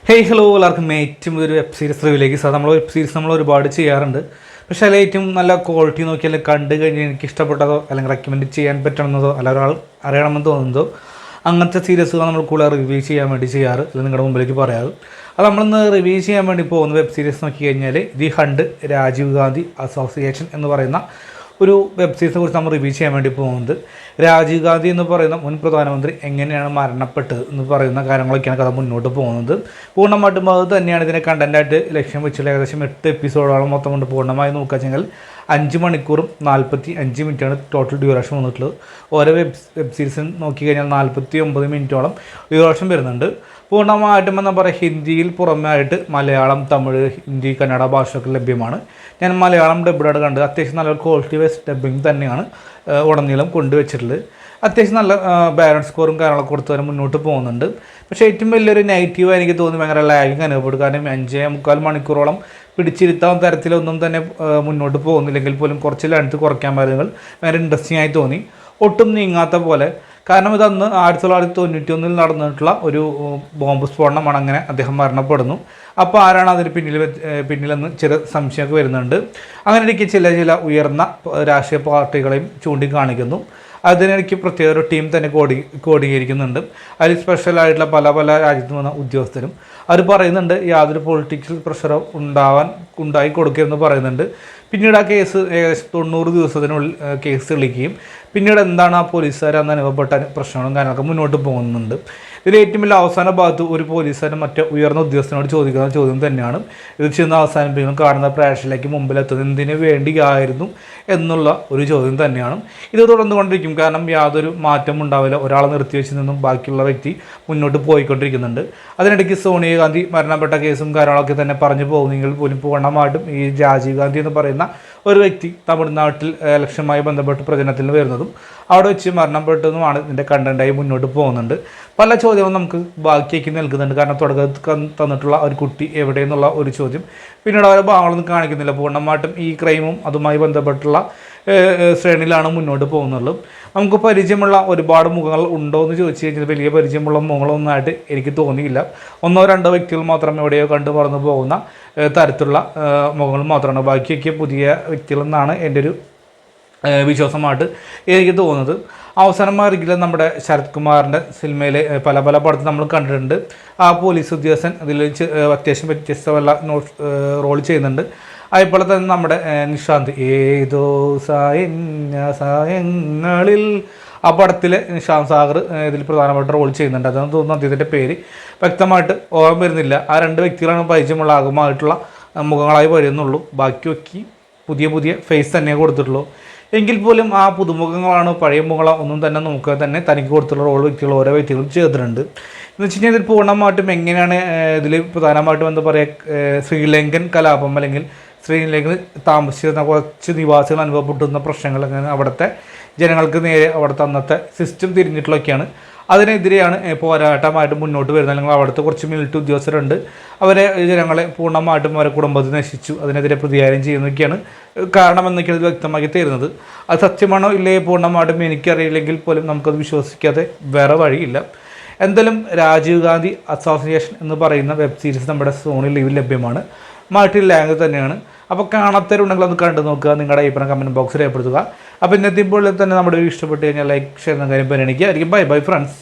Hello എല്ലാവർക്കും ഏറ്റവും ഒരു വെബ് സീരീസ് റിവ്യൂലേക്ക് നമ്മൾ വെബ് സീരീസ് നമ്മൾ ഒരുപാട് ചെയ്യാറുണ്ട്. പക്ഷേ അതിൽ ഏറ്റവും നല്ല ക്വാളിറ്റി നോക്കിയാൽ കണ്ടു കഴിഞ്ഞാൽ എനിക്ക് ഇഷ്ടപ്പെട്ടതോ അല്ലെങ്കിൽ റെക്കമെൻഡ് ചെയ്യാൻ പറ്റണമെന്നതോ അല്ല ഒരാൾ അറിയണമെന്ന് തോന്നുന്നതോ അങ്ങനത്തെ സീരീസുകൾ നമ്മൾ കൂടുതൽ റിവ്യൂ ചെയ്യാൻ വേണ്ടി ചെയ്യാറ്, അല്ലെങ്കിൽ നിങ്ങളുടെ മുമ്പിലേക്ക് പറയാറ്. അത് നമ്മളിന്ന് റിവ്യൂ ചെയ്യാൻ വേണ്ടി പോകുന്ന വെബ് സീരീസ് നോക്കി കഴിഞ്ഞാൽ The Hunt Rajiv Gandhi assassination എന്ന് പറയുന്ന ഒരു വെബ് സീരീസിനെ കുറിച്ച് നമ്മൾ റിവ്യൂ ചെയ്യാൻ വേണ്ടി പോകുന്നത്. രാജീവ് ഗാന്ധി എന്ന് പറയുന്ന മുൻ പ്രധാനമന്ത്രി എങ്ങനെയാണ് മരണപ്പെട്ടത് എന്ന് പറയുന്ന കാര്യങ്ങളൊക്കെയാണ് കഥ മുന്നോട്ട് പോകുന്നത്. പൂർണ്ണമായിട്ടും അത് തന്നെയാണ് ഇതിനെ കണ്ടൻറ്റായിട്ട് ലക്ഷ്യം വെച്ചുള്ള ഏകദേശം 8 എപ്പിസോഡോളം മൊത്തം കൊണ്ട് പൂർണ്ണമായി നോക്കുകയെങ്കിൽ 5 മണിക്കൂറും 45 മിനിറ്റാണ് ടോട്ടൽ ഡ്യൂറേഷൻ വന്നിട്ടുള്ളത്. ഓരോ വെബ് സീരീസും നോക്കിക്കഴിഞ്ഞാൽ 49 മിനിറ്റോളം ഡ്യൂറേഷൻ വരുന്നുണ്ട്. പൂർണ്ണമായിട്ടും എന്താ പറയുക, ഹിന്ദിയിൽ പുറമേയായിട്ട് മലയാളം, തമിഴ്, ഹിന്ദി, കന്നഡ ഭാഷയൊക്കെ ലഭ്യമാണ്. ഞാൻ മലയാളം ഡബ്ബാണ് കണ്ടത്. അത്യാവശ്യം നല്ല ക്വാളിറ്റി വൈസ് ഡബ്ബിങ് തന്നെയാണ് ഉടനീളം കൊണ്ടുവച്ചിട്ടുള്ളത്. അത്യാവശ്യം നല്ല ബാലൻസ് സ്കോറും കാര്യങ്ങളൊക്കെ കൊടുത്ത് തന്നെ മുന്നോട്ട് പോകുന്നുണ്ട്. പക്ഷേ ഏറ്റവും വലിയൊരു നെഗറ്റീവ് എനിക്ക് തോന്നി ഭയങ്കര ലാഗിങ് അനുഭവപ്പെടും. കാരണം 5.25 മണിക്കൂറോളം പിടിച്ചിരുത്താൻ തരത്തിലൊന്നും തന്നെ മുന്നോട്ട് പോകുന്നില്ലെങ്കിൽ പോലും കുറച്ച് ലെങ്ത് കുറയ്ക്കാൻ പറ്റുന്നത് ഭയങ്കര ഇൻട്രസ്റ്റിംഗ് ആയി തോന്നി. ഒട്ടും നീങ്ങാത്ത പോലെ. കാരണം ഇതന്ന് 1991 നടന്നിട്ടുള്ള ഒരു ബോംബ് സ്ഫോടനമാണ്. അങ്ങനെ അദ്ദേഹം മരണപ്പെടുന്നു. അപ്പോൾ ആരാണ് അതിന് പിന്നിലെന്ന് ചില സംശയമൊക്കെ വരുന്നുണ്ട്. അങ്ങനെ എനിക്ക് ചില ഉയർന്ന രാഷ്ട്രീയ പാർട്ടികളെയും ചൂണ്ടിക്കാണിക്കുന്നു. അതിനിടയ്ക്ക് പ്രത്യേക ഒരു ടീം തന്നെ കോടീകരിക്കുന്നുണ്ട്. അതിൽ സ്പെഷ്യലായിട്ടുള്ള പല രാജ്യത്തു വന്ന ഉദ്യോഗസ്ഥരും അവർ പറയുന്നുണ്ട് യാതൊരു പൊളിറ്റിക്കൽ പ്രഷറോ ഉണ്ടായി കൊടുക്കരുതെന്ന് പറയുന്നുണ്ട്. പിന്നീട് ആ കേസ് ഏകദേശം 90 ദിവസത്തിനുള്ളിൽ കേസ് തെളിയിക്കുകയും പിന്നീട് എന്താണ് ആ പോലീസുകാർ അന്ന് അനുഭവപ്പെട്ട പ്രശ്നങ്ങളും കാര്യങ്ങളൊക്കെ മുന്നോട്ട് പോകുന്നുണ്ട്. ഇതിൽ ഏറ്റവും വലിയ അവസാന ഭാഗത്ത് ഒരു പോലീസുകാരൻ മറ്റേ ഉയർന്ന ഉദ്യോഗസ്ഥനോട് ചോദിക്കുന്ന ചോദ്യം തന്നെയാണ് ഇത് ചെന്ന് അവസാനിപ്പിക്കുന്നത് കാണുന്ന പ്രേക്ഷകരിലേക്ക് മുമ്പിലെത്തുന്നത് എന്തിനു വേണ്ടിയായിരുന്നു എന്നുള്ള ഒരു ചോദ്യം തന്നെയാണ്. ഇത് തുടർന്നുകൊണ്ടിരിക്കും. കാരണം യാതൊരു മാറ്റം ഉണ്ടാവില്ല. ഒരാളെ നിർത്തിവെച്ച് നിന്നും ബാക്കിയുള്ള വ്യക്തി മുന്നോട്ട് പോയിക്കൊണ്ടിരിക്കുന്നുണ്ട്. അതിനിടയ്ക്ക് സോണിയാഗാന്ധി മരണപ്പെട്ട കേസും കാര്യങ്ങളൊക്കെ തന്നെ പറഞ്ഞു പോകുന്നെങ്കിൽ പോലും പൂർണ്ണമായിട്ടും ഈ രാജീവ് ഗാന്ധി എന്ന് പറയുന്ന ഒരു വ്യക്തി തമിഴ്നാട്ടിൽ ഇലക്ഷനുമായി ബന്ധപ്പെട്ട് പ്രചരണത്തിൽ വരുന്നതും അവിടെ വെച്ച് മരണപ്പെട്ടതുമാണ് ഇതിൻ്റെ കണ്ടൻറ്റായി മുന്നോട്ട് പോകുന്നുണ്ട്. പല ചോദ്യങ്ങളും നമുക്ക് ബാക്കിയാക്കി നിൽക്കുന്നുണ്ട്. കാരണം തുടക്കത്തിൽ തന്നിട്ടുള്ള ഒരു കുട്ടി എവിടെയെന്നുള്ള ഒരു ചോദ്യം പിന്നീട് അവരെ ഭാവങ്ങളൊന്നും കാണിക്കുന്നില്ല. പൂർണ്ണമായിട്ടും ഈ ക്രൈമും അതുമായി ബന്ധപ്പെട്ടുള്ള ശ്രേണിയിലാണ് മുന്നോട്ട് പോകുന്നുള്ളൂ. നമുക്ക് പരിചയമുള്ള ഒരുപാട് മുഖങ്ങൾ ഉണ്ടോ എന്ന് ചോദിച്ചു കഴിഞ്ഞാൽ വലിയ പരിചയമുള്ള മുഖങ്ങളൊന്നായിട്ട് എനിക്ക് തോന്നിയില്ല. 1-2 വ്യക്തികൾ മാത്രം എവിടെയോ കണ്ടു പറന്നു പോകുന്ന തരത്തിലുള്ള മുഖങ്ങൾ മാത്രമാണ്. ബാക്കിയൊക്കെ പുതിയ വ്യക്തികളെന്നാണ് എൻ്റെ ഒരു വിശ്വാസമായിട്ട് എനിക്ക് തോന്നുന്നത്. അവസാനമായിരിക്കില്ല നമ്മുടെ ശരത് കുമാറിൻ്റെ സിനിമയിലെ പല പടത്തിൽ നമ്മൾ കണ്ടിട്ടുണ്ട്. ആ പോലീസ് ഉദ്യോഗസ്ഥൻ അതിൽ അത്യാവശ്യം വ്യത്യസ്തമല്ല റോൾ ചെയ്യുന്നുണ്ട്. അതുപോലെ തന്നെ നമ്മുടെ നിഷാന്ത് ഏതോ സായങ്ങളിൽ ആ പടത്തിൽ നിഷാന്ത് സാഗർ ഇതിൽ പ്രധാനമായിട്ട് റോൾ ചെയ്യുന്നുണ്ട്. അതെന്ന് തോന്നുന്നു അദ്ദേഹത്തിൻ്റെ പേര് വ്യക്തമായിട്ട് ഓർമ്മ വരുന്നില്ല. ആ 2 വ്യക്തികളാണ് പരിചയമുള്ള ആകുമായിട്ടുള്ള മുഖങ്ങളായി വരുന്നുള്ളൂ. ബാക്കിയൊക്കെ പുതിയ ഫേസ് തന്നെ കൊടുത്തിട്ടുള്ളൂ. എങ്കിൽ പോലും ആ പുതുമുഖങ്ങളാണ് പഴയ മുഖങ്ങളോ ഒന്നും തന്നെ നോക്കുക തന്നെ തനിക്ക് കൊടുത്തുള്ള റോൾ ഓരോ വ്യക്തികളും ചെയ്തിട്ടുണ്ട്. എന്ന് വെച്ച് കഴിഞ്ഞാൽ ഇതിൽ പൂർണ്ണമായിട്ടും എങ്ങനെയാണ് ഇതിൽ പ്രധാനമായിട്ടും എന്താ പറയുക, ശ്രീലങ്കൻ കലാപം അല്ലെങ്കിൽ ശ്രീലങ്കയിൽ താമസിച്ചിരുന്ന കുറച്ച് നിവാസികൾ അനുഭവപ്പെട്ടുന്ന പ്രശ്നങ്ങൾ അങ്ങനെ അവിടുത്തെ ജനങ്ങൾക്ക് നേരെ അവിടുത്തെ അന്നത്തെ സിസ്റ്റം തിരിഞ്ഞിട്ടുള്ളതൊക്കെയാണ്. അതിനെതിരെയാണ് പോരാട്ടമായിട്ട് മുന്നോട്ട് വരുന്നത്. അല്ലെങ്കിൽ അവിടുത്തെ കുറച്ച് മിലിറ്ററി ഉദ്യോഗസ്ഥരുണ്ട്, അവരെ ജനങ്ങളെ പൂർണ്ണമായിട്ടും അവരെ കുടുംബത്തിൽ നശിച്ചു, അതിനെതിരെ പ്രതികാരം ചെയ്യുന്നതൊക്കെയാണ് കാരണമെന്നൊക്കെയാണ് ഇത് വ്യക്തമാക്കി തരുന്നത്. അത് സത്യമാണോ ഇല്ലേ പൂർണ്ണമായിട്ടും എനിക്കറിയില്ലെങ്കിൽ പോലും നമുക്കത് വിശ്വസിക്കാതെ വേറെ വഴിയില്ല. എന്തായാലും രാജീവ് ഗാന്ധി അസോസിയേഷൻ എന്ന് പറയുന്ന വെബ് സീരീസ് നമ്മുടെ സോണി ലൈവിൽ ലഭ്യമാണ്. മൾട്ടി ലാംഗ്വേജ് തന്നെയാണ്. അപ്പോൾ കാണാത്തവരുണ്ടെങ്കിൽ അത് കണ്ടു നോക്കുക. നിങ്ങളുടെ അഭിപ്രായം കമൻറ്റ് ബോക്സിൽ രേഖപ്പെടുത്തുക. അപ്പോൾ ഇന്നത്തെ ഇപ്പോൾ തന്നെ നമ്മുടെ ഇഷ്ടപ്പെട്ട് കഴിഞ്ഞാൽ ലൈക്ക് ഷെയർ എന്ന കാര്യം പരിഗണിക്കുക. Bye friends.